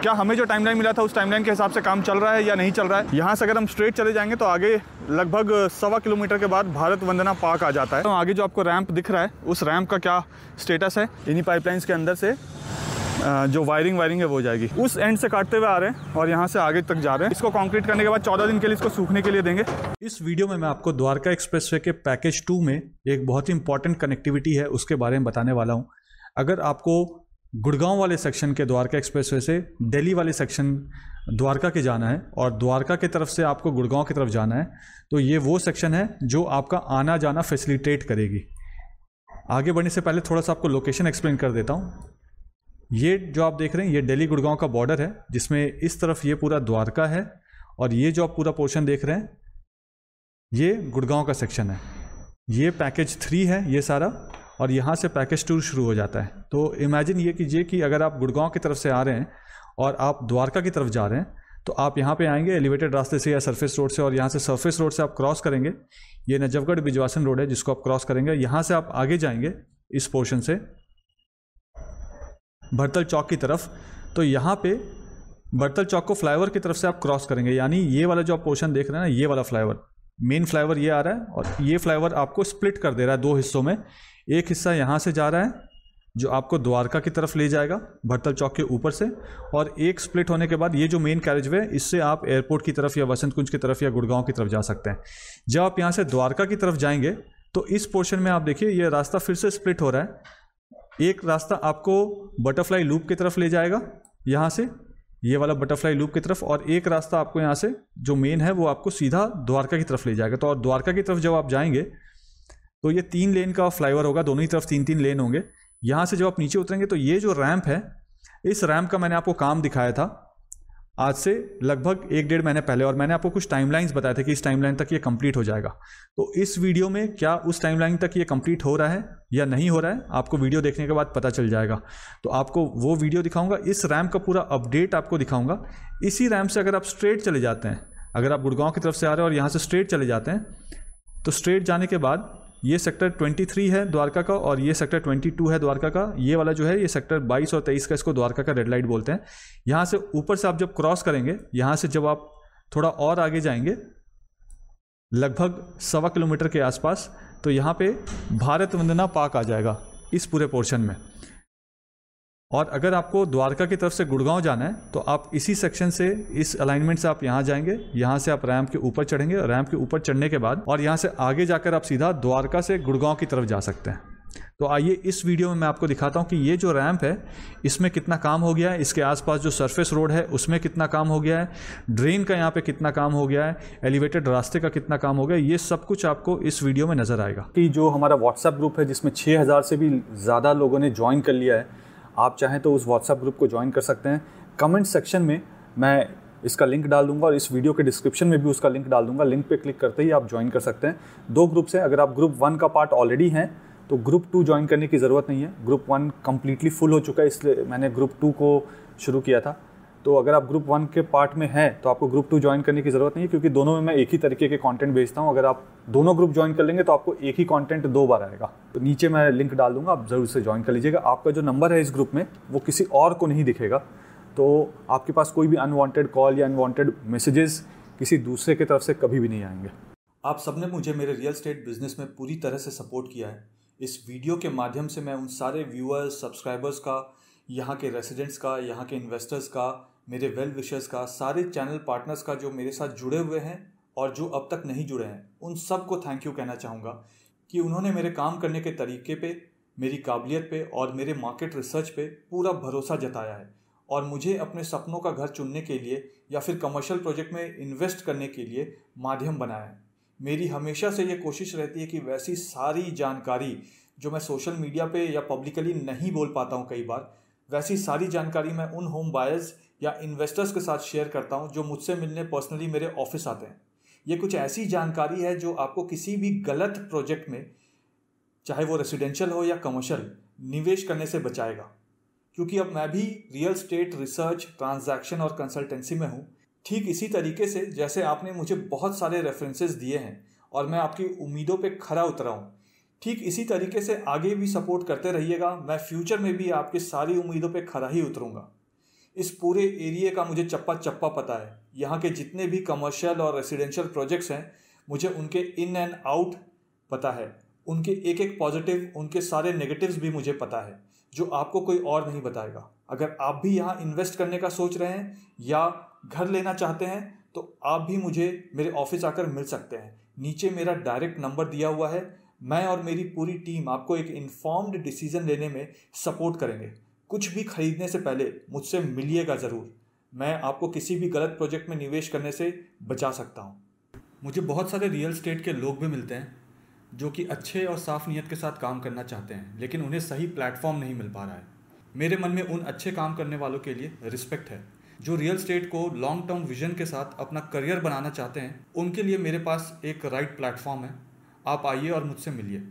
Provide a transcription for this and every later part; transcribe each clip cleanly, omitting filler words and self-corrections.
क्या हमें जो टाइमलाइन मिला था उस टाइमलाइन के हिसाब से काम चल रहा है या नहीं चल रहा है। यहाँ से अगर हम स्ट्रेट चले जाएंगे तो आगे लगभग 1.25 किलोमीटर के बाद भारत वंदना पार्क आ जाता है। तो आगे जो आपको रैंप दिख रहा है उस रैंप का क्या स्टेटस है, इन्हीं पाइपलाइंस के अंदर से जो वायरिंग है वो जाएगी। उस एंड से काटते हुए आ रहे हैं और यहाँ से आगे तक जा रहे हैं। इसको कंक्रीट करने के बाद 14 दिन के लिए इसको सूखने के लिए देंगे। इस वीडियो में मैं आपको द्वारका एक्सप्रेसवे के पैकेज 2 में एक बहुत ही इंपॉर्टेंट कनेक्टिविटी है उसके बारे में बताने वाला हूँ। अगर आपको गुड़गांव वाले सेक्शन के द्वारका एक्सप्रेसवे से दिल्ली वाले सेक्शन द्वारका के जाना है और द्वारका की तरफ से आपको गुड़गांव की तरफ जाना है, तो ये वो सेक्शन है जो आपका आना जाना फैसिलिटेट करेगी। आगे बढ़ने से पहले थोड़ा सा आपको लोकेशन एक्सप्लेन कर देता हूँ। ये जो आप देख रहे हैं ये दिल्ली गुड़गांव का बॉर्डर है, जिसमें इस तरफ ये पूरा द्वारका है और ये जो आप पूरा पोर्शन देख रहे हैं ये गुड़गांव का सेक्शन है। ये पैकेज 3 है ये सारा, और यहाँ से पैकेज 2 शुरू हो जाता है। तो इमेजिन ये कीजिए कि अगर आप गुड़गांव की तरफ से आ रहे हैं और आप द्वारका की तरफ जा रहे हैं तो आप यहाँ पे आएंगे एलिवेटेड रास्ते से या सरफेस रोड से, और यहाँ से सरफेस रोड से आप क्रॉस करेंगे। ये नजफगढ़ बिजवासन रोड है जिसको आप क्रॉस करेंगे। यहाँ से आप आगे जाएंगे इस पोर्शन से भरतल चौक की तरफ, तो यहाँ पे भरतल चौक को फ्लाईओवर की तरफ से आप क्रॉस करेंगे। यानी ये वाला जो आप पोर्शन देख रहे हैं ना, ये वाला फ्लाईओवर, मेन फ्लाईओवर ये आ रहा है और ये फ्लाईओवर आपको स्प्लिट कर दे रहा है 2 हिस्सों में। एक हिस्सा यहाँ से जा रहा है जो आपको द्वारका की तरफ ले जाएगा भरतल चौक के ऊपर से, और एक स्प्लिट होने के बाद ये जो मेन कैरेजवे है इससे आप एयरपोर्ट की तरफ या वसंत कुंज की तरफ या गुड़गांव की तरफ जा सकते हैं। जब आप यहाँ से द्वारका की तरफ जाएंगे तो इस पोर्शन में आप देखिए ये रास्ता फिर से स्प्लिट हो रहा है। एक रास्ता आपको बटरफ्लाई लूप की तरफ ले जाएगा यहाँ से, ये वाला बटरफ्लाई लूप की तरफ, और एक रास्ता आपको यहाँ से जो मेन है वो आपको सीधा द्वारका की तरफ ले जाएगा। तो और द्वारका की तरफ जब आप जाएंगे तो ये 3 लेन का फ्लाईओवर होगा, दोनों ही तरफ 3-3 लेन होंगे। यहाँ से जब आप नीचे उतरेंगे तो ये जो रैंप है, इस रैंप का मैंने आपको काम दिखाया था आज से लगभग 1-1.5 महीने पहले, और मैंने आपको कुछ टाइमलाइंस बताए थे कि इस टाइमलाइन तक ये कंप्लीट हो जाएगा। तो इस वीडियो में क्या उस टाइमलाइन तक ये कंप्लीट हो रहा है या नहीं हो रहा है, आपको वीडियो देखने के बाद पता चल जाएगा। तो आपको वो वीडियो दिखाऊंगा, इस रैंप का पूरा अपडेट आपको दिखाऊंगा। इसी रैंप से अगर आप स्ट्रेट चले जाते हैं, अगर आप गुड़गांव की तरफ से आ रहे हैं और यहाँ से स्ट्रेट चले जाते हैं, तो स्ट्रेट जाने के बाद ये सेक्टर 23 है द्वारका का और ये सेक्टर 22 है द्वारका का। ये वाला जो है ये सेक्टर 22 और 23 का, इसको द्वारका का रेड लाइट बोलते हैं। यहाँ से ऊपर से आप जब क्रॉस करेंगे, यहाँ से जब आप थोड़ा और आगे जाएंगे लगभग 1.25 किलोमीटर के आसपास, तो यहाँ पे भारत वंदना पार्क आ जाएगा इस पूरे पोर्शन में। और अगर आपको द्वारका की तरफ से गुड़गांव जाना है तो आप इसी सेक्शन से, इस अलाइनमेंट से आप यहाँ जाएंगे, यहाँ से आप रैंप के ऊपर चढ़ेंगे, रैंप के ऊपर चढ़ने के बाद और यहाँ से आगे जाकर आप सीधा द्वारका से गुड़गांव की तरफ जा सकते हैं। तो आइए इस वीडियो में मैं आपको दिखाता हूँ कि ये जो रैंप है इसमें कितना काम हो गया है, इसके आसपास जो सरफेस रोड है उसमें कितना काम हो गया है, ड्रेन का यहाँ पे कितना काम हो गया है, एलिवेटेड रास्ते का कितना काम हो गया है, ये सब कुछ आपको इस वीडियो में नजर आएगा। कि जो हमारा व्हाट्सएप ग्रुप है जिसमें 6000 से भी ज़्यादा लोगों ने ज्वाइन कर लिया है, आप चाहें तो उस व्हाट्सएप ग्रुप को ज्वाइन कर सकते हैं। कमेंट सेक्शन में मैं इसका लिंक डाल दूंगा और इस वीडियो के डिस्क्रिप्शन में भी उसका लिंक डाल दूंगा। लिंक पे क्लिक करते ही आप ज्वाइन कर सकते हैं। 2 ग्रुप्स हैं, अगर आप ग्रुप 1 का पार्ट ऑलरेडी हैं तो ग्रुप 2 ज्वाइन करने की ज़रूरत नहीं है। ग्रुप 1 कम्प्लीटली फुल हो चुका है, इसलिए मैंने ग्रुप 2 को शुरू किया था। तो अगर आप ग्रुप 1 के पार्ट में हैं तो आपको ग्रुप 2 ज्वाइन करने की ज़रूरत नहीं है, क्योंकि दोनों में मैं एक ही तरीके के कंटेंट भेजता हूं। अगर आप दोनों ग्रुप ज्वाइन कर लेंगे तो आपको एक ही कंटेंट 2 बार आएगा। तो नीचे मैं लिंक डाल दूंगा, आप ज़रूर से ज्वाइन कर लीजिएगा। आपका जो नंबर है इस ग्रुप में वो किसी और को नहीं दिखेगा, तो आपके पास कोई भी अनवांटेड कॉल या अनवांटेड मैसेजेस किसी दूसरे की तरफ से कभी भी नहीं आएंगे। आप सबने मुझे मेरे रियल एस्टेट बिजनेस में पूरी तरह से सपोर्ट किया है। इस वीडियो के माध्यम से मैं उन सारे व्यूअर्स, सब्सक्राइबर्स का, यहाँ के रेसिडेंट्स का, यहाँ के इन्वेस्टर्स का, मेरे वेल विशर्स का, सारे चैनल पार्टनर्स का जो मेरे साथ जुड़े हुए हैं और जो अब तक नहीं जुड़े हैं, उन सब को थैंक यू कहना चाहूँगा कि उन्होंने मेरे काम करने के तरीके पे, मेरी काबिलियत पे और मेरे मार्केट रिसर्च पे पूरा भरोसा जताया है और मुझे अपने सपनों का घर चुनने के लिए या फिर कमर्शियल प्रोजेक्ट में इन्वेस्ट करने के लिए माध्यम बनाया है। मेरी हमेशा से ये कोशिश रहती है कि वैसी सारी जानकारी जो मैं सोशल मीडिया पे या पब्लिकली नहीं बोल पाता हूँ कई बार, वैसी सारी जानकारी मैं उन होम बायर्स या इन्वेस्टर्स के साथ शेयर करता हूँ जो मुझसे मिलने पर्सनली मेरे ऑफिस आते हैं। ये कुछ ऐसी जानकारी है जो आपको किसी भी गलत प्रोजेक्ट में, चाहे वो रेसिडेंशियल हो या कमर्शियल, निवेश करने से बचाएगा। क्योंकि अब मैं भी रियल एस्टेट रिसर्च, ट्रांजैक्शन और कंसल्टेंसी में हूँ। ठीक इसी तरीके से जैसे आपने मुझे बहुत सारे रेफरेंसेस दिए हैं और मैं आपकी उम्मीदों पे खरा उतरा हूँ, ठीक इसी तरीके से आगे भी सपोर्ट करते रहिएगा। मैं फ्यूचर में भी आपकी सारी उम्मीदों पे खरा ही उतरूँगा। इस पूरे एरिया का मुझे चप्पा चप्पा पता है। यहाँ के जितने भी कमर्शियल और रेसिडेंशियल प्रोजेक्ट्स हैं, मुझे उनके इन एंड आउट पता है। उनके एक एक पॉजिटिव, उनके सारे नेगेटिव्स भी मुझे पता है, जो आपको कोई और नहीं बताएगा। अगर आप भी यहाँ इन्वेस्ट करने का सोच रहे हैं या घर लेना चाहते हैं, तो आप भी मुझे मेरे ऑफिस आकर मिल सकते हैं। नीचे मेरा डायरेक्ट नंबर दिया हुआ है। मैं और मेरी पूरी टीम आपको एक इन्फॉर्म्ड डिसीजन लेने में सपोर्ट करेंगे। कुछ भी खरीदने से पहले मुझसे मिलिएगा ज़रूर। मैं आपको किसी भी गलत प्रोजेक्ट में निवेश करने से बचा सकता हूँ। मुझे बहुत सारे रियल एस्टेट के लोग भी मिलते हैं जो कि अच्छे और साफ नीयत के साथ काम करना चाहते हैं, लेकिन उन्हें सही प्लेटफॉर्म नहीं मिल पा रहा है। मेरे मन में उन अच्छे काम करने वालों के लिए रिस्पेक्ट है, जो रियल एस्टेट को लॉन्ग टर्म विजन के साथ अपना करियर बनाना चाहते हैं। उनके लिए मेरे पास एक राइट प्लेटफॉर्म है। आप आइए और मुझसे मिलिए।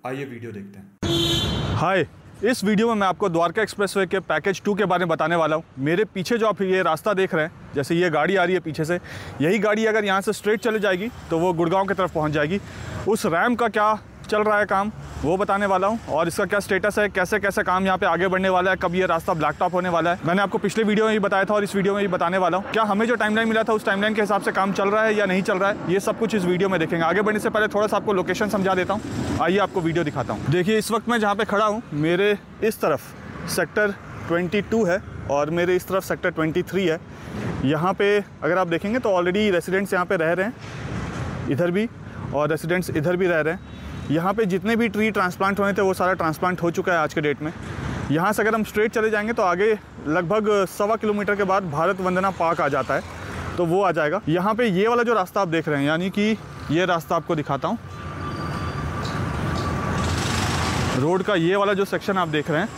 आइए वीडियो देखते हैं। हाय, इस वीडियो में मैं आपको द्वारका एक्सप्रेसवे के पैकेज 2 के बारे में बताने वाला हूँ। मेरे पीछे जो आप ये रास्ता देख रहे हैं, जैसे ये गाड़ी आ रही है पीछे से, यही गाड़ी अगर यहाँ से स्ट्रेट चले जाएगी तो वो गुड़गांव की तरफ पहुँच जाएगी। उस रैम का क्या चल रहा है काम, वो बताने वाला हूँ, और इसका क्या स्टेटस है, कैसे कैसे काम यहाँ पे आगे बढ़ने वाला है, कब ये रास्ता ब्लैक टॉप होने वाला है। मैंने आपको पिछले वीडियो में ही बताया था और इस वीडियो में भी बताने वाला हूँ। क्या हमें जो टाइमलाइन मिला था उस टाइमलाइन के हिसाब से काम चल रहा है या नहीं चल रहा है, ये सब कुछ इस वीडियो में देखेंगे। आगे बढ़ने से पहले थोड़ा सा आपको लोकेशन समझा देता हूँ। आइए आपको वीडियो दिखाता हूँ। देखिए, इस वक्त मैं जहाँ पे खड़ा हूँ, मेरे इस तरफ सेक्टर 22 है और मेरे इस तरफ सेक्टर 23 है। यहाँ पे अगर आप देखेंगे तो ऑलरेडी रेसिडेंट्स यहाँ पे रह रहे हैं, इधर भी, और रेसिडेंट्स इधर भी रह रहे हैं। यहाँ पे जितने भी ट्री ट्रांसप्लांट होने थे वो सारा ट्रांसप्लांट हो चुका है आज के डेट में। यहाँ से अगर हम स्ट्रेट चले जाएंगे तो आगे लगभग 1.25 किलोमीटर के बाद भारत वंदना पार्क आ जाता है, तो वो आ जाएगा। यहाँ पे ये वाला जो रास्ता आप देख रहे हैं, यानी कि ये रास्ता आपको दिखाता हूँ। रोड का ये वाला जो सेक्शन आप देख रहे हैं,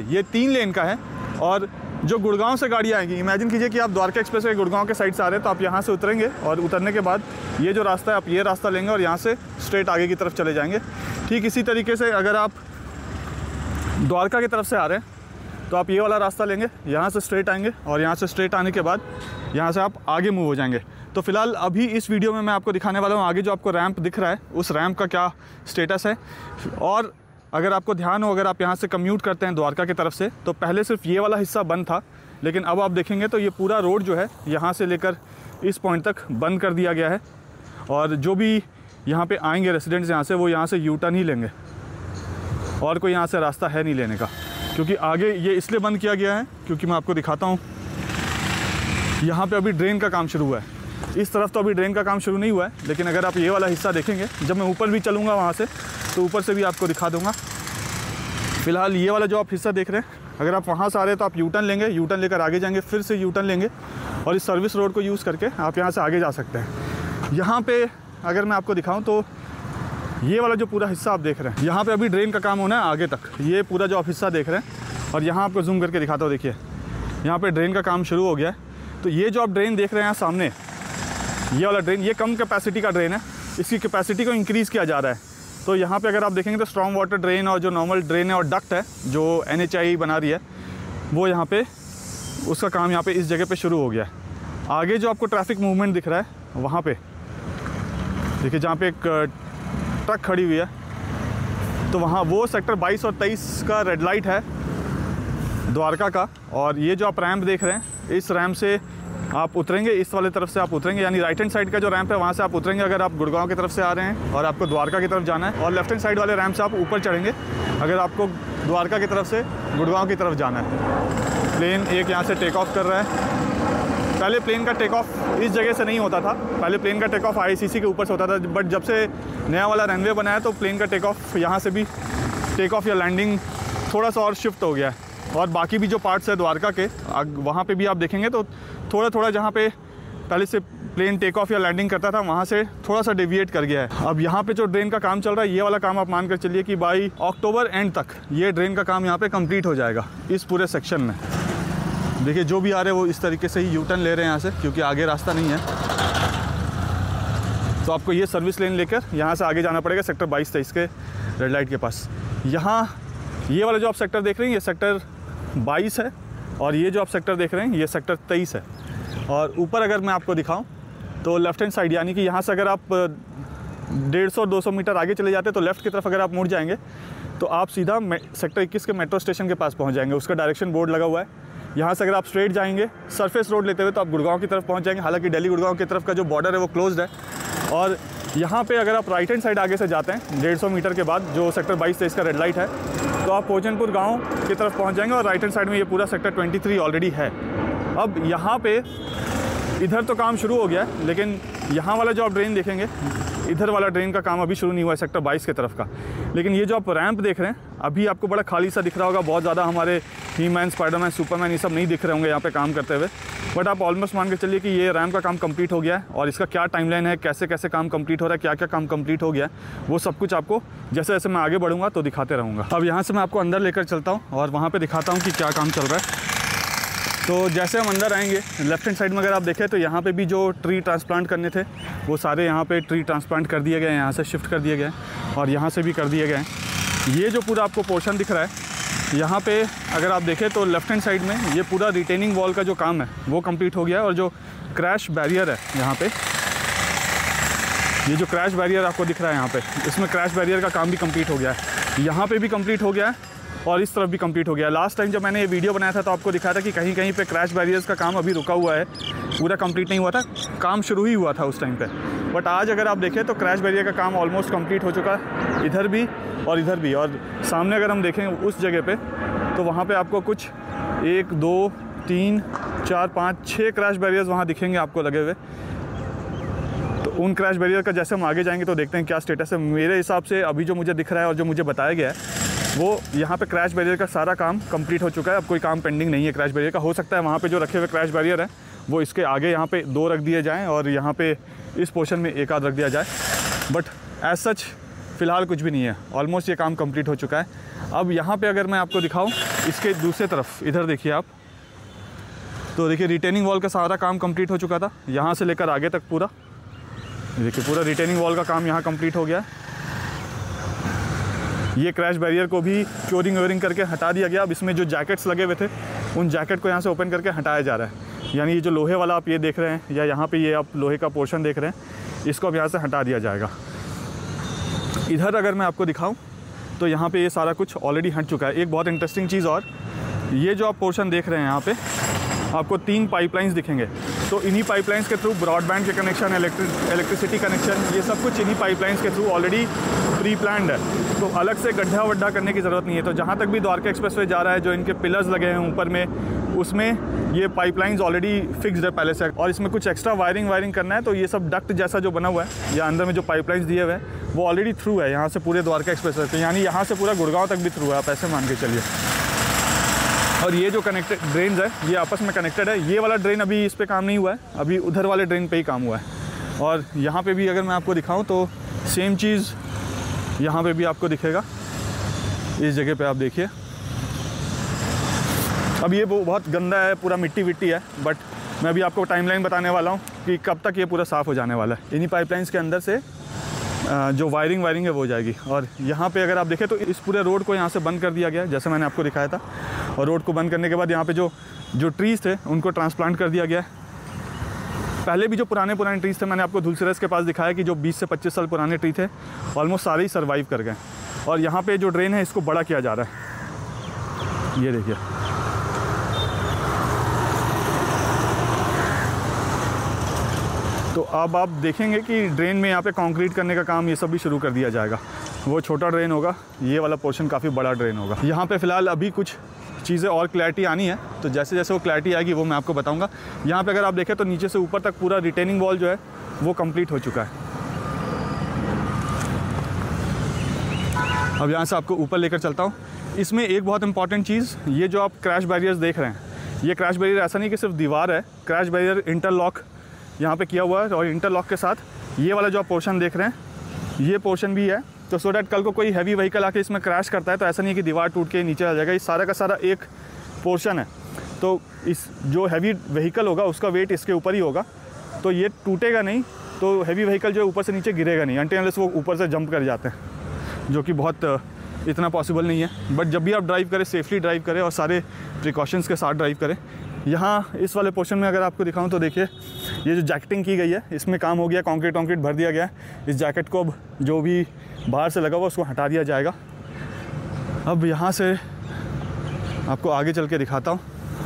ये 3 लेन का है। और जो गुड़गांव से गाड़ी आएंगी, इमेजिन कीजिए कि आप द्वारका एक्सप्रेसवे गुड़गांव के साइड से आ रहे हैं, तो आप यहाँ से उतरेंगे और उतरने के बाद ये जो रास्ता है, आप ये रास्ता लेंगे और यहाँ से स्ट्रेट आगे की तरफ चले जाएंगे। ठीक इसी तरीके से अगर आप द्वारका की तरफ से आ रहे हैं तो आप ये वाला रास्ता लेंगे, यहाँ से स्ट्रेट आएंगे और यहाँ से स्ट्रेट आने के बाद यहाँ से आप आगे मूव हो जाएंगे। तो फिलहाल अभी इस वीडियो में मैं आपको दिखाने वाला हूँ आगे जो आपको रैंप दिख रहा है, उस रैंप का क्या स्टेटस है। और अगर आपको ध्यान हो, अगर आप यहाँ से कम्यूट करते हैं द्वारका की तरफ से, तो पहले सिर्फ ये वाला हिस्सा बंद था, लेकिन अब आप देखेंगे तो ये पूरा रोड जो है यहाँ से लेकर इस पॉइंट तक बंद कर दिया गया है। और जो भी यहाँ पे आएंगे रेसिडेंट्स यहाँ से, वो यहाँ से यू टर्न ही लेंगे और कोई यहाँ से रास्ता है नहीं लेने का, क्योंकि आगे ये इसलिए बंद किया गया है क्योंकि मैं आपको दिखाता हूँ, यहाँ पे अभी ड्रेन का काम शुरू हुआ है। इस तरफ तो अभी ड्रेन का काम शुरू नहीं हुआ है, लेकिन अगर आप ये वाला हिस्सा देखेंगे, जब मैं ऊपर भी चलूँगा वहाँ से तो ऊपर से भी आपको दिखा दूँगा। फिलहाल ये वाला जो आप हिस्सा देख रहे हैं, अगर आप वहाँ से आ रहे हैं तो आप यू टर्न लेंगे, यू टर्न लेकर आगे जाएंगे, फिर से यू टर्न लेंगे और इस सर्विस रोड को यूज़ करके आप यहाँ से आगे जा सकते हैं। यहाँ पे अगर मैं आपको दिखाऊँ तो ये वाला जो पूरा हिस्सा आप देख रहे हैं, यहाँ पे अभी ड्रेन का काम होना है आगे तक। ये पूरा जो आप हिस्सा देख रहे हैं, और यहाँ आपको जूम करके दिखाता हूँ, देखिए यहाँ पे ड्रेन का काम शुरू हो गया है। तो ये जो आप ड्रेन देख रहे हैं यहाँ सामने, ये वाला ड्रेन, ये कम कैपेसिटी का ड्रेन है, इसकी कैपेसिटी को इंक्रीज़ किया जा रहा है। तो यहाँ पे अगर आप देखेंगे तो स्ट्रॉन्ग वाटर ड्रेन और जो नॉर्मल ड्रेन है और डक्ट है जो NHAI बना रही है, वो यहाँ पे उसका काम यहाँ पे इस जगह पे शुरू हो गया है। आगे जो आपको ट्रैफिक मूवमेंट दिख रहा है वहाँ पे देखिए, जहाँ पे एक ट्रक खड़ी हुई है, तो वहाँ वो सेक्टर 22 और 23 का रेड लाइट है द्वारका का। और ये जो आप रैंप देख रहे हैं, इस रैंप से आप उतरेंगे, इस वाले तरफ से आप उतरेंगे, यानी राइट हैंड साइड का जो रैंप है वहाँ से आप उतरेंगे अगर आप गुड़गांव की तरफ से आ रहे हैं और आपको द्वारका की तरफ जाना है। और लेफ्ट हैंड साइड वाले रैंप से आप ऊपर चढ़ेंगे अगर आपको द्वारका की तरफ से गुड़गांव की तरफ जाना है। प्लेन एक यहाँ से टेक ऑफ कर रहा है। पहले प्लेन का टेक ऑफ इस जगह से नहीं होता था, पहले प्लेन का टेक ऑफ ICC के ऊपर से होता था, बट जब से नया वाला रनवे बनाया तो प्लेन का टेक ऑफ यहाँ से भी टेक ऑफ या लैंडिंग थोड़ा सा और शिफ्ट हो गया है। और बाकी भी जो पार्ट्स है द्वारका के, वहाँ पे भी आप देखेंगे तो थोड़ा थोड़ा जहाँ पे पहले से प्लेन टेक ऑफ या लैंडिंग करता था वहाँ से थोड़ा सा डेविएट कर गया है। अब यहाँ पे जो ड्रेन का काम चल रहा है, ये वाला काम आप मान कर चलिए कि बाई अक्टूबर एंड तक ये ड्रेन का काम यहाँ पे कंप्लीट हो जाएगा इस पूरे सेक्शन में। देखिए जो भी आ रहे हैं वो इस तरीके से ही यू टर्न ले रहे हैं यहाँ से, क्योंकि आगे रास्ता नहीं है। तो आपको ये सर्विस लेन लेकर यहाँ से आगे जाना पड़ेगा सेक्टर 22-23 के रेड लाइट के पास। यहाँ ये वाला जो आप सेक्टर देख रहे हैं, ये सेक्टर 22 है, और ये जो आप सेक्टर देख रहे हैं ये सेक्टर 23 है। और ऊपर अगर मैं आपको दिखाऊं तो लेफ्ट हैंड साइड, यानी कि यहाँ से अगर आप 150-200 मीटर आगे चले जाते हैं तो लेफ़्ट की तरफ अगर आप मुड़ जाएंगे तो आप सीधा सेक्टर 21 के मेट्रो स्टेशन के पास पहुंच जाएंगे। उसका डायरेक्शन बोर्ड लगा हुआ है। यहाँ से अगर आप स्ट्रेट जाएंगे सरफेस रोड लेते हुए तो आप गुड़गांव की तरफ पहुंच जाएंगे। हालांकि दिल्ली गुड़गांव की तरफ का जो बॉर्डर है वो क्लोज्ड है। और यहाँ पे अगर आप राइट हैंड साइड आगे से जाते हैं 150 मीटर के बाद, जो सेक्टर 22-23 का रेड लाइट है, तो आप पोचनपुर गाँव की तरफ पहुँच जाएंगे। और राइट हैंड साइड में ये पूरा सेक्टर 23 ऑलरेडी है। अब यहाँ पे इधर तो काम शुरू हो गया है, लेकिन यहाँ वाला जो आप ड्रेन देखेंगे, इधर वाला ड्रेन का काम अभी शुरू नहीं हुआ है सेक्टर 22 की तरफ का। लेकिन ये जो आप रैंप देख रहे हैं अभी आपको बड़ा खाली सा दिख रहा होगा। बहुत ज़्यादा हमारे ही मैन, स्पाइडरमैन, सुपरमैन ये सब नहीं दिख रहे होंगे यहाँ पे काम करते हुए। बट आप ऑलमोस्ट मान के चलिए कि ये रैंप का काम कंप्लीट हो गया है। और इसका क्या टाइमलाइन है, कैसे कैसे काम कंप्लीट हो रहा है, क्या क्या काम कंप्लीट हो गया है, वो सब कुछ आपको जैसे जैसे मैं आगे बढ़ूँगा तो दिखाते रहूँगा। अब यहाँ से मैं आपको अंदर लेकर चलता हूँ और वहाँ पर दिखाता हूँ कि क्या काम चल रहा है। तो जैसे हम अंदर आएंगे, लेफ्ट हैंड साइड में अगर आप देखें तो यहाँ पे भी जो ट्री ट्रांसप्लांट करने थे वो सारे यहाँ पे ट्री ट्रांसप्लांट कर दिए गए हैं, यहाँ से शिफ्ट कर दिए गए हैं और यहाँ से भी कर दिए गए हैं। ये जो पूरा आपको पोर्शन दिख रहा है यहाँ पे अगर आप देखें तो लेफ्ट हैंड साइड में ये पूरा रिटेनिंग वॉल का जो काम है वो कंप्लीट हो गया है। और जो क्रैश बैरियर है यहाँ पे, ये जो क्रैश बैरियर आपको दिख रहा है यहाँ पे, इसमें क्रैश बैरियर का काम भी कंप्लीट हो गया है। यहाँ पे भी कंप्लीट हो गया है और इस तरफ भी कंप्लीट हो गया। लास्ट टाइम जब मैंने ये वीडियो बनाया था तो आपको दिखाया था कि कहीं कहीं पे क्रैश बैरियर्स का काम अभी रुका हुआ है, पूरा कंप्लीट नहीं हुआ था, काम शुरू ही हुआ था उस टाइम पे। बट आज अगर आप देखें तो क्रैश बैरियर का काम ऑलमोस्ट कंप्लीट हो चुका है, इधर भी और इधर भी। और सामने अगर हम देखें उस जगह पे तो वहाँ पे आपको कुछ 1 2 3 4 5 6 क्रैश बैरियर्स वहाँ दिखेंगे आपको लगे हुए। तो उन क्रैश बैरियर का जैसे हम आगे जाएंगे तो देखते हैं क्या स्टेटस है। मेरे हिसाब से अभी जो मुझे दिख रहा है और जो मुझे बताया गया है वो यहाँ पे क्रैश बैरियर का सारा काम कंप्लीट हो चुका है। अब कोई काम पेंडिंग नहीं है क्रैश बैरियर का। हो सकता है वहाँ पे जो रखे हुए क्रैश बैरियर है वो इसके आगे यहाँ पे 2 रख दिए जाएं और यहाँ पे इस पोर्शन में 1 आध रख दिया जाए। बट एज सच फ़िलहाल कुछ भी नहीं है, ऑलमोस्ट ये काम कंप्लीट हो चुका है। अब यहाँ पे अगर मैं आपको दिखाऊँ इसके दूसरे तरफ, इधर देखिए आप, तो देखिए रिटेनिंग वॉल का सारा काम कंप्लीट हो चुका था यहाँ से लेकर आगे तक पूरा। देखिए पूरा रिटेनिंग वॉल का काम यहाँ कंप्लीट हो गया है। ये क्रैश बैरियर को भी क्योरिंग व्योरिंग करके हटा दिया गया। अब इसमें जो जैकेट्स लगे हुए थे उन जैकेट को यहाँ से ओपन करके हटाया जा रहा है। यानी ये जो लोहे वाला आप ये देख रहे हैं या यहाँ पे ये आप लोहे का पोर्शन देख रहे हैं, इसको अब यहाँ से हटा दिया जाएगा। इधर अगर मैं आपको दिखाऊं तो यहाँ पे ये सारा कुछ ऑलरेडी हट चुका है। एक बहुत इंटरेस्टिंग चीज़ और, ये जो आप पोर्शन देख रहे हैं यहाँ पे आपको 3 पाइपलाइंस दिखेंगे। तो इन्हीं पाइपलाइंस के थ्रू ब्रॉडबैंड के कनेक्शन, इलेक्ट्रिसिटी कनेक्शन, ये सब कुछ इन्हीं पाइपलाइंस के थ्रू ऑलरेडी प्री प्लान्ड है। तो अलग से गड्ढा वड्ढा करने की ज़रूरत नहीं है। तो जहाँ तक भी द्वारका एक्सप्रेसवे जा रहा है, जो इनके पिलर्स लगे हैं ऊपर में, उसमें ये पाइपलाइंस ऑलरेडी फिक्स्ड है पहले से। और इसमें कुछ एक्स्ट्रा वायरिंग करना है तो ये सब डक्ट जैसा जो बना हुआ है या अंदर में जो पाइपलाइंस दिए हुए हैं वो ऑलरेडी थ्रू है यहाँ से पूरे द्वारका एक्सप्रेसवे पे। यानी यहाँ से पूरा गुड़गांव तक भी थ्रू है, आप ऐसे मान के चलिए। और ये जो कनेक्टेड ड्रेन्स है ये आपस में कनेक्टेड है। ये वाला ड्रेन अभी इस पर काम नहीं हुआ है, अभी उधर वाले ड्रेन पे ही काम हुआ है। और यहाँ पे भी अगर मैं आपको दिखाऊं तो सेम चीज़ यहाँ पे भी आपको दिखेगा। इस जगह पे आप देखिए, अब ये बहुत गंदा है, पूरा मिट्टी विट्टी है। बट मैं अभी आपको टाइमलाइन बताने वाला हूँ कि कब तक ये पूरा साफ़ हो जाने वाला है। इन्हीं पाइपलाइंस के अंदर से जो वायरिंग है वो हो जाएगी। और यहाँ पे अगर आप देखें तो इस पूरे रोड को यहाँ से बंद कर दिया गया है, जैसे मैंने आपको दिखाया था। और रोड को बंद करने के बाद यहाँ पे जो ट्रीज़ थे उनको ट्रांसप्लांट कर दिया गया है। पहले भी जो पुराने ट्रीज़ थे, मैंने आपको धुलसिरस के पास दिखाया कि जो 20 से 25 साल पुराने ट्री थे ऑलमोस्ट सारे ही सर्वाइव कर गए। और यहाँ पे जो ड्रेन है इसको बड़ा किया जा रहा है, ये देखिए। तो अब आप देखेंगे कि ड्रेन में यहाँ पे कंक्रीट करने का काम ये सब भी शुरू कर दिया जाएगा। वो छोटा ड्रेन होगा, ये वाला पोर्शन काफ़ी बड़ा ड्रेन होगा। यहाँ पे फ़िलहाल अभी कुछ चीज़ें और क्लैरिटी आनी है, तो जैसे जैसे वो क्लैरिटी आएगी वो मैं आपको बताऊँगा। यहाँ पे अगर आप देखें तो नीचे से ऊपर तक पूरा रिटेनिंग वॉल जो है वो कंप्लीट हो चुका है। अब यहाँ से आपको ऊपर लेकर चलता हूँ। इसमें एक बहुत इंपॉर्टेंट चीज़, ये जो आप क्रैश बैरियर्स देख रहे हैं, ये क्रैश बैरियर ऐसा नहीं कि सिर्फ दीवार है, क्रैश बैरियर इंटरलॉक यहाँ पे किया हुआ है। और इंटरलॉक के साथ ये वाला जो आप पोर्शन देख रहे हैं ये पोर्शन भी है। तो सो डैट कल को कोई हैवी व्हीकल आके इसमें क्रैश करता है तो ऐसा नहीं है कि दीवार टूट के नीचे आ जाएगा। ये सारा का सारा एक पोर्शन है, तो इस जो हैवी व्हीकल होगा उसका वेट इसके ऊपर ही होगा, तो ये टूटेगा नहीं। तो हैवी व्हीकल जो है ऊपर से नीचे गिरेगा नहीं, अनटिल अनलेस वो ऊपर से जंप कर जाते हैं, जो कि बहुत इतना पॉसिबल नहीं है। बट जब भी आप ड्राइव करें सेफली ड्राइव करें और सारे प्रिकॉशंस के साथ ड्राइव करें। यहाँ इस वाले पोर्शन में अगर आपको दिखाऊं तो देखिए, ये जो जैकेटिंग की गई है इसमें काम हो गया, कंक्रीट भर दिया गया है। इस जैकेट को अब जो भी बाहर से लगा हुआ उसको हटा दिया जाएगा। अब यहाँ से आपको आगे चल के दिखाता हूँ,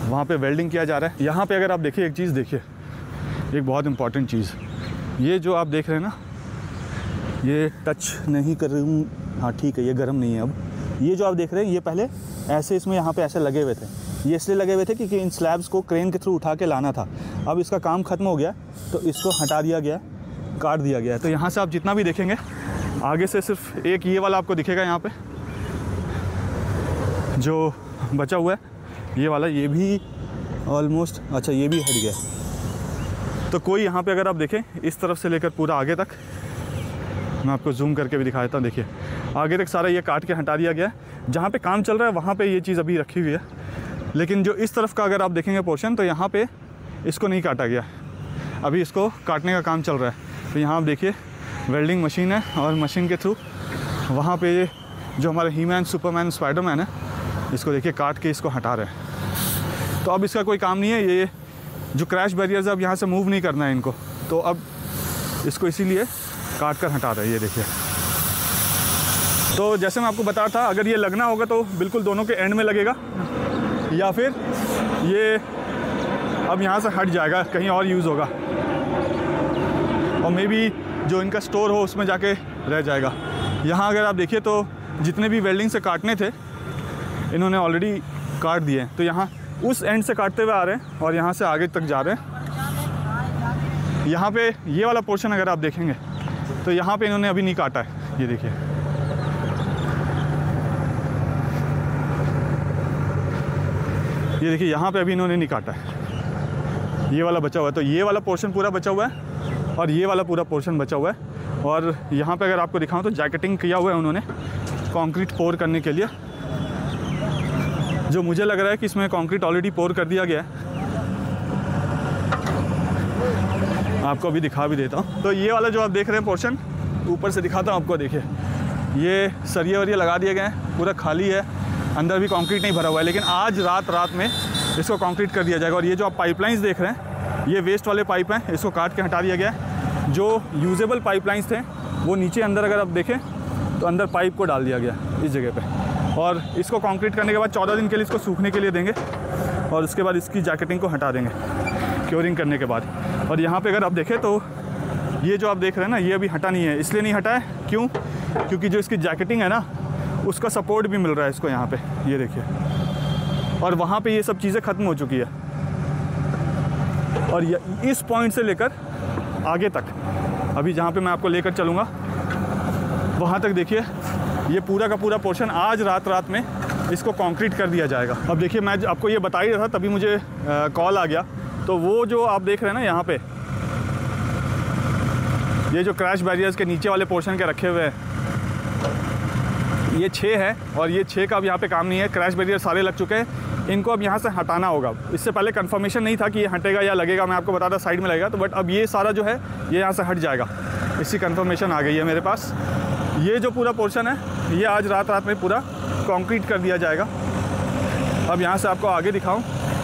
वहाँ पे वेल्डिंग किया जा रहा है। यहाँ पे अगर आप देखिए एक चीज़ देखिए, एक बहुत इम्पॉर्टेंट चीज़, ये जो आप देख रहे हैं ना, ये टच नहीं कर रही हूँ, हाँ ठीक है, ये गर्म नहीं है। अब ये जो आप देख रहे हैं, ये पहले ऐसे इसमें यहाँ पे ऐसे लगे हुए थे। ये इसलिए लगे हुए थे क्योंकि इन स्लैब्स को क्रेन के थ्रू उठा के लाना था। अब इसका काम ख़त्म हो गया तो इसको हटा दिया गया, काट दिया गया है। तो यहाँ से आप जितना भी देखेंगे, आगे से सिर्फ एक ये वाला आपको दिखेगा यहाँ पे जो बचा हुआ है, ये वाला, ये भी ऑलमोस्ट, अच्छा ये भी हट गया। तो कोई यहाँ पे अगर आप देखें इस तरफ से लेकर पूरा आगे तक, मैं आपको जूम करके भी दिखा देता हूँ, देखिए आगे तक सारा ये काट के हटा दिया गया है। जहाँ पे काम चल रहा है वहाँ पे ये चीज़ अभी रखी हुई है, लेकिन जो इस तरफ का अगर आप देखेंगे पोर्शन, तो यहाँ पे इसको नहीं काटा गया, अभी इसको काटने का काम चल रहा है। तो यहाँ आप देखिए वेल्डिंग मशीन है और मशीन के थ्रू वहाँ पे ये जो हमारे हीमैन, सुपरमैन, स्पाइडरमैन है, इसको देखिए काट के इसको हटा रहे हैं। तो अब इसका कोई काम नहीं है, ये जो क्रैश बैरियर्स अब यहाँ से मूव नहीं करना है इनको, तो अब इसको इसीलिए काट कर हटा रहे हैं, ये देखिए। तो जैसे मैं आपको बता रहा था, अगर ये लगना होगा तो बिल्कुल दोनों के एंड में लगेगा, या फिर ये अब यहाँ से हट जाएगा, कहीं और यूज़ होगा, और मे बी जो इनका स्टोर हो उसमें जाके रह जाएगा। यहाँ अगर आप देखिए तो जितने भी वेल्डिंग से काटने थे इन्होंने ऑलरेडी काट दिए हैं। तो यहाँ उस एंड से काटते हुए आ रहे हैं और यहाँ से आगे तक जा रहे हैं। यहाँ पे ये वाला पोर्शन अगर आप देखेंगे तो यहाँ पे इन्होंने अभी नहीं काटा है, ये देखिए। ये देखिए यहाँ पे अभी इन्होंने नहीं काटा है, ये वाला बचा हुआ है। तो ये वाला पोर्शन पूरा बचा हुआ है और ये वाला पूरा पोर्शन बचा हुआ है। और यहाँ पे अगर आपको दिखाऊं तो जैकेटिंग किया हुआ है उन्होंने कंक्रीट पोर करने के लिए, जो मुझे लग रहा है कि इसमें कंक्रीट ऑलरेडी पोर कर दिया गया है। आपको अभी दिखा भी देता हूँ। तो ये वाला जो आप देख रहे हैं पोर्शन, ऊपर से दिखाता हूँ आपको, देखिए ये सरिये वरिये लगा दिए गए हैं, पूरा खाली है, अंदर भी कंक्रीट नहीं भरा हुआ है। लेकिन आज रात में इसको कंक्रीट कर दिया जाएगा। और ये जो आप पाइपलाइंस देख रहे हैं, ये वेस्ट वाले पाइप हैं, इसको काट के हटा दिया गया है। जो यूजेबल पाइपलाइंस थे वो नीचे अंदर अगर आप देखें तो अंदर पाइप को डाल दिया गया इस जगह पे। और इसको कंक्रीट करने के बाद 14 दिन के लिए इसको सूखने के लिए देंगे और उसके बाद इसकी जैकेटिंग को हटा देंगे क्योरिंग करने के बाद। और यहाँ पे अगर आप देखें तो ये जो आप देख रहे हैं ना, ये अभी हटा नहीं है। इसलिए नहीं हटा है, क्यों? क्योंकि जो इसकी जैकेटिंग है ना, उसका सपोर्ट भी मिल रहा है इसको यहाँ पे, ये देखिए। और वहाँ पे ये सब चीज़ें ख़त्म हो चुकी है। और इस पॉइंट से लेकर आगे तक, अभी जहाँ पे मैं आपको लेकर चलूँगा वहाँ तक देखिए, ये पूरा का पूरा पोर्शन आज रात में इसको कंक्रीट कर दिया जाएगा। अब देखिए मैं आपको ये बता ही रहा था, तभी मुझे कॉल आ गया। तो वो जो आप देख रहे हैं ना यहाँ पे, ये जो क्रैश बैरियर्स के नीचे वाले पोर्शन के रखे हुए हैं, ये 6 है और ये 6 का अब यहाँ पे काम नहीं है। क्रैश बैरियर सारे लग चुके हैं, इनको अब यहाँ से हटाना होगा। इससे पहले कंफर्मेशन नहीं था कि ये हटेगा या लगेगा, मैं आपको बता था साइड में लगेगा। तो बट अब ये सारा जो है ये यहाँ से हट जाएगा, इसकी कंफर्मेशन आ गई है मेरे पास। ये जो पूरा पोर्शन है ये आज रात में पूरा कंक्रीट कर दिया जाएगा। अब यहाँ से आपको आगे दिखाऊं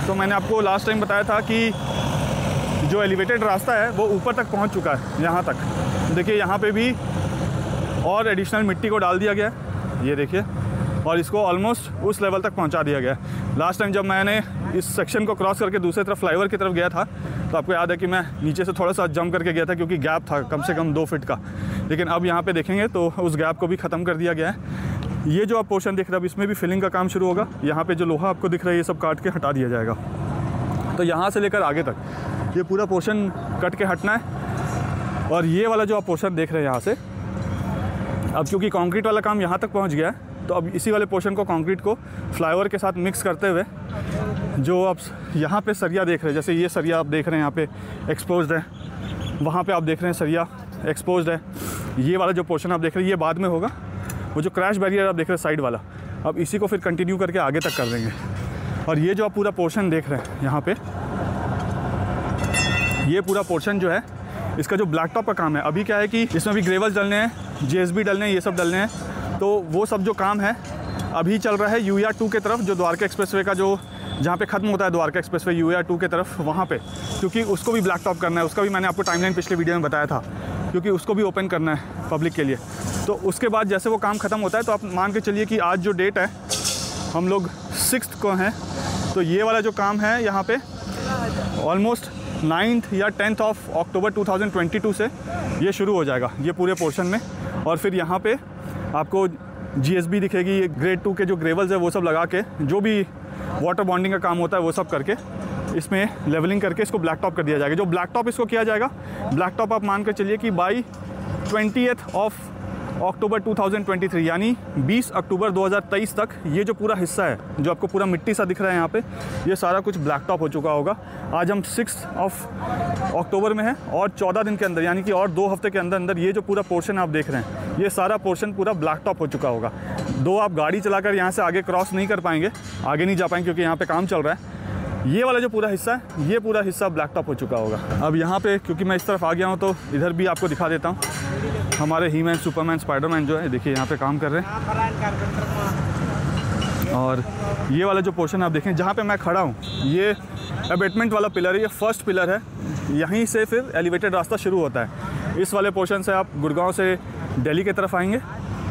तो मैंने आपको लास्ट टाइम बताया था कि जो एलिवेटेड रास्ता है वो ऊपर तक पहुँच चुका है, यहाँ तक। देखिए यहाँ पे भी और एडिशनल मिट्टी को डाल दिया गया है, ये देखिए, और इसको ऑलमोस्ट उस लेवल तक पहुँचा दिया गया है। लास्ट टाइम जब मैंने इस सेक्शन को क्रॉस करके दूसरी तरफ फ्लाईओवर की तरफ गया था तो आपको याद है कि मैं नीचे से थोड़ा सा जंप करके गया था क्योंकि गैप था कम से कम 2 फीट का। लेकिन अब यहाँ पे देखेंगे तो उस गैप को भी ख़त्म कर दिया गया है। ये जो आप पोर्शन देख रहे हैं अब इसमें भी फिलिंग का काम शुरू होगा। यहाँ पे जो लोहा आपको दिख रहा है ये सब काट के हटा दिया जाएगा। तो यहाँ से लेकर आगे तक ये पूरा पोर्शन कट के हटना है। और ये वाला जो आप पोर्शन देख रहे हैं यहाँ से, अब क्योंकि कंक्रीट वाला काम यहाँ तक पहुँच गया है तो अब इसी वाले पोर्शन को कंक्रीट को फ्लाईओवर के साथ मिक्स करते हुए, जो आप यहाँ पे सरिया देख रहे हैं, जैसे ये सरिया आप देख रहे हैं यहाँ पे एक्सपोज्ड है, वहाँ पे आप देख रहे हैं सरिया एक्सपोज्ड है। ये वाला जो पोर्शन आप देख रहे हैं ये बाद में होगा। वो जो क्रैश बैरियर आप देख रहे हैं साइड वाला, अब इसी को फिर कंटिन्यू करके आगे तक कर देंगे। और ये जो आप पूरा पोर्शन देख रहे हैं यहाँ पे, ये पूरा पोर्शन जो है इसका जो ब्लैक टॉप का काम है, अभी क्या है कि इसमें भी ग्रेवल्स डलने हैं, JSB डलने हैं, ये सब डलने हैं। तो वो सब जो काम है अभी चल रहा है यूआर 2 के तरफ, जो द्वारका एक्सप्रेसवे का जो जहाँ पे ख़त्म होता है द्वारका एक्सप्रेसवे यूआर 2 के तरफ, वहाँ पे, क्योंकि उसको भी ब्लैक टॉप करना है। उसका भी मैंने आपको टाइमलाइन पिछले वीडियो में बताया था, क्योंकि उसको भी ओपन करना है पब्लिक के लिए। तो उसके बाद जैसे वो काम ख़त्म होता है तो आप मान के चलिए कि आज जो डेट है हम लोग 6 को हैं, तो ये वाला जो काम है यहाँ पे ऑलमोस्ट 9th या 10th ऑफ अक्टूबर 2022 से ये शुरू हो जाएगा ये पूरे पोर्शन में। और फिर यहाँ पे आपको GSB दिखेगी, ये ग्रेड 2 के जो ग्रेवल्स है वो सब लगा के, जो भी वाटर बॉन्डिंग का काम होता है वो सब करके इसमें लेवलिंग करके इसको ब्लैक टॉप कर दिया जाएगा। जो ब्लैक टॉप इसको किया जाएगा, ब्लैक टॉप आप मान कर चलिए कि बाई 20th ऑफ अक्टूबर 2023 यानी 20 अक्टूबर 2023 तक ये जो पूरा हिस्सा है जो आपको पूरा मिट्टी सा दिख रहा है यहाँ पे, ये सारा कुछ ब्लैक टॉप हो चुका होगा। आज हम 6 अक्टूबर में है और 14 दिन के अंदर यानी कि और 2 हफ्ते के अंदर अंदर ये जो पूरा पोर्शन आप देख रहे हैं ये सारा पोर्शन पूरा ब्लैक टॉप हो चुका होगा। दो आप गाड़ी चलाकर यहाँ से आगे क्रॉस नहीं कर पाएंगे, आगे नहीं जा पाएंगे क्योंकि यहाँ पे काम चल रहा है। ये वाला जो पूरा हिस्सा है ये पूरा हिस्सा ब्लैक टॉप हो चुका होगा। अब यहाँ पे क्योंकि मैं इस तरफ आ गया हूँ तो इधर भी आपको दिखा देता हूँ। हमारे ही मैन, सुपरमैन, स्पाइडरमैन जो है देखिए यहाँ पे काम कर रहे हैं। और ये वाला जो पोर्शन आप देखें जहाँ पे मैं खड़ा हूँ ये अबेटमेंट वाला पिलर है, ये फर्स्ट पिलर है। यहीं से फिर एलिवेटेड रास्ता शुरू होता है। इस वाले पोर्शन से आप गुड़गांव से दिल्ली की तरफ आएंगे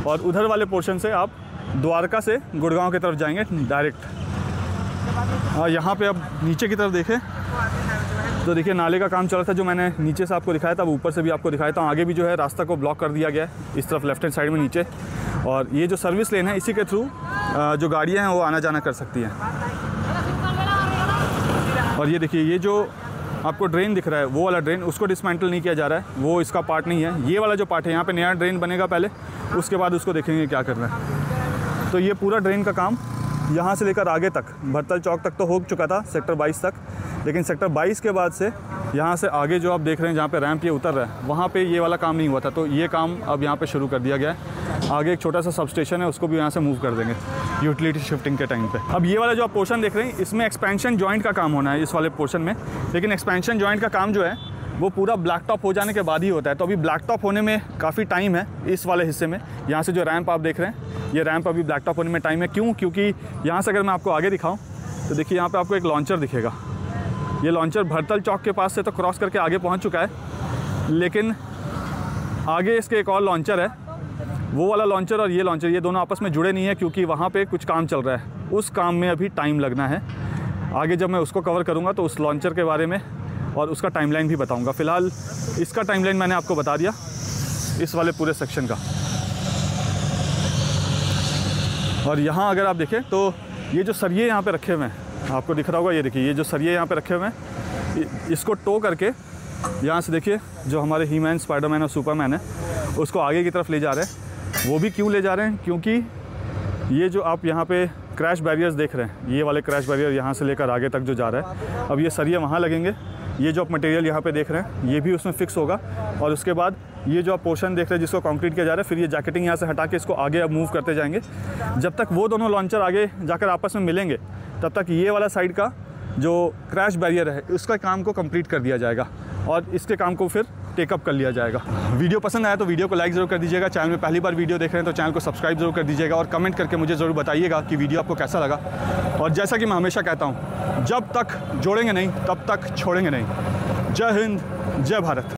और उधर वाले पोर्शन से आप द्वारका से गुड़गांव की तरफ जाएंगे डायरेक्ट। यहाँ पे अब नीचे की तरफ देखें तो देखिए नाले का काम चल रहा था जो मैंने नीचे से आपको दिखाया था, ऊपर से भी आपको दिखाया था। आगे भी जो है रास्ता को ब्लॉक कर दिया गया है इस तरफ लेफ्ट हैंड साइड में नीचे। और ये जो सर्विस लेन है इसी के थ्रू जो गाड़ियाँ हैं वो आना जाना कर सकती हैं। और ये देखिए ये जो आपको ड्रेन दिख रहा है वो वाला ड्रेन, उसको डिसमेंटल नहीं किया जा रहा है, वो इसका पार्ट नहीं है। ये वाला जो पार्ट है यहाँ पे नया ड्रेन बनेगा पहले, उसके बाद उसको देखेंगे क्या करना है। तो ये पूरा ड्रेन का काम यहाँ से लेकर आगे तक भरतल चौक तक तो हो चुका था, सेक्टर 22 तक। लेकिन सेक्टर 22 के बाद से यहाँ से आगे जो आप देख रहे हैं जहाँ पे रैंप ये उतर रहा है वहाँ पे ये वाला काम नहीं हुआ था, तो ये काम अब यहाँ पे शुरू कर दिया गया है। आगे एक छोटा सा सब स्टेशन है, उसको भी यहाँ से मूव कर देंगे यूटिलिटी शिफ्टिंग के टाइम पे। अब ये वाला जो आप पोर्शन देख रहे हैं इसमें एक्सपेंशन जॉइंट का काम होना है इस वाले पोर्शन में। लेकिन एक्सपेंशन जॉइंट का काम जो है वो पूरा ब्लैक टॉप हो जाने के बाद ही होता है। तो अभी ब्लैक टॉप होने में काफ़ी टाइम है इस वाले हिस्से में। यहाँ से जो रैंप आप देख रहे हैं ये रैंप अभी ब्लैक टॉप होने में टाइम है। क्यों? क्योंकि यहाँ से अगर मैं आपको आगे दिखाऊँ तो देखिए यहाँ पे आपको एक लॉन्चर दिखेगा। ये लॉन्चर भरतल चौक के पास से तो क्रॉस करके आगे पहुँच चुका है, लेकिन आगे इसके एक और लॉन्चर है। वो वाला लॉन्चर और ये लॉन्चर ये दोनों आपस में जुड़े नहीं है क्योंकि वहाँ पर कुछ काम चल रहा है। उस काम में अभी टाइम लगना है। आगे जब मैं उसको कवर करूँगा तो उस लॉन्चर के बारे में और उसका टाइमलाइन भी बताऊंगा। फ़िलहाल इसका टाइमलाइन मैंने आपको बता दिया इस वाले पूरे सेक्शन का। और यहाँ अगर आप देखें तो ये जो सरिये यहाँ पे रखे हुए हैं आपको दिख रहा होगा, ये देखिए ये जो सरिये यहाँ पे रखे हुए हैं इसको टो करके यहाँ से देखिए जो हमारे ही मैन, स्पाइडरमैन और सुपरमैन है उसको आगे की तरफ ले जा रहे हैं। वो भी क्यों ले जा रहे हैं? क्योंकि ये जो आप यहाँ पे क्रैश बैरियर्स देख रहे हैं, ये वाले क्रैश बैरियर यहाँ से लेकर आगे तक जो जा रहा है, अब ये सरिये वहाँ लगेंगे। ये जो आप मटेरियल यहाँ पे देख रहे हैं ये भी उसमें फिक्स होगा। और उसके बाद ये जो आप पोर्शन देख रहे हैं जिसको कंक्रीट किया जा रहा है, फिर ये जैकेटिंग यहाँ से हटा के इसको आगे अब मूव करते जाएंगे। जब तक वो दोनों लॉन्चर आगे जाकर आपस में मिलेंगे तब तक ये वाला साइड का जो क्रैश बैरियर है उसका काम को कंप्लीट कर दिया जाएगा और इसके काम को फिर टेकअप कर लिया जाएगा। वीडियो पसंद आया तो वीडियो को लाइक ज़रूर कर दीजिएगा। चैनल में पहली बार वीडियो देख रहे हैं तो चैनल को सब्सक्राइब जरूर कर दीजिएगा और कमेंट करके मुझे ज़रूर बताइएगा कि वीडियो आपको कैसा लगा। और जैसा कि मैं हमेशा कहता हूँ, जब तक जोड़ेंगे नहीं तब तक छोड़ेंगे नहीं। जय हिंद, जय भारत।